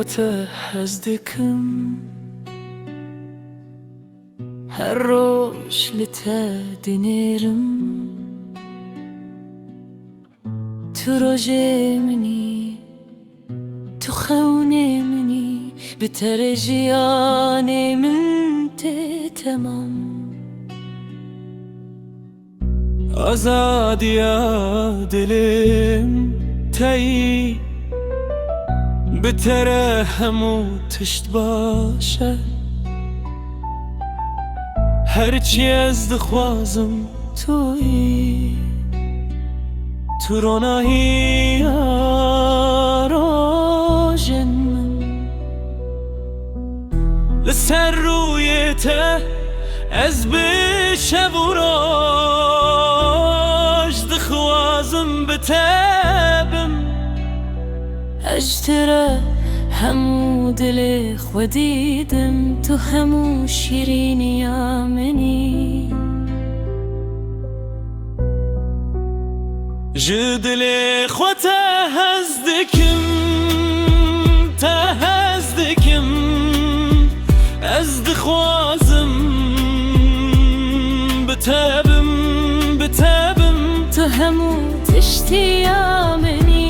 خوته از دکم هر روش لته دینیرم تو روژه منی تو خونه منی بتر جیان من تمام آزادی دلم تایی بتر همو تشت باشه هرچی از دخوازم تویی تو رونایی روژن من لسر روی ته از بشب و راج دخوازم بتابم اجتره همو دل خودیدم تو همو شیرینی یا منی جدل خود هزدکم هزدکم از دخوازم بتابم تو همو تشتی یا منی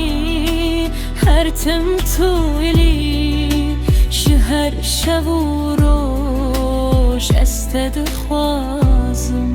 هر تم تویلی شهر شب و روش است دخوازم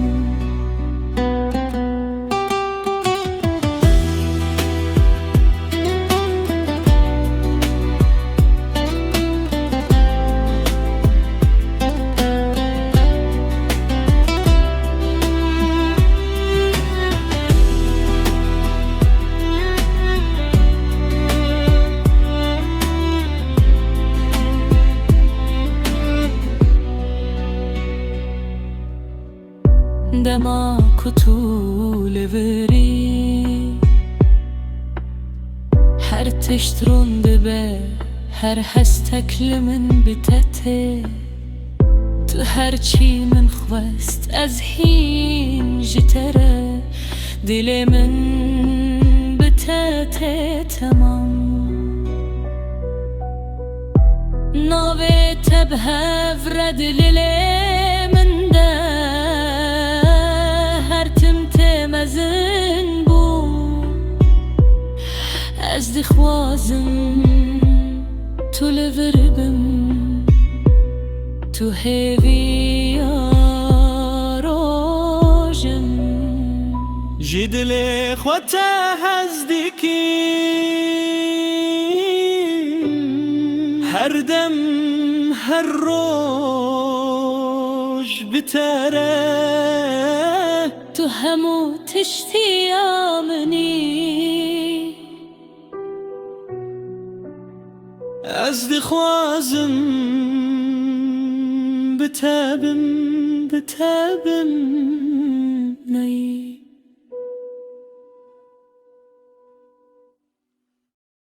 دما کتول وری هر تشت رونده به هر هستکل من بتته تو هر چی من خواست از هین جتره دل من بتته تمام ناوه تبه ورد لیله من ده مزن بو از دخوازم تو لوربم تو هیوی روژم جدل خود هزدکی هر دم هر روش بتره تو همو تشتی منی از دخوازم بتابم نی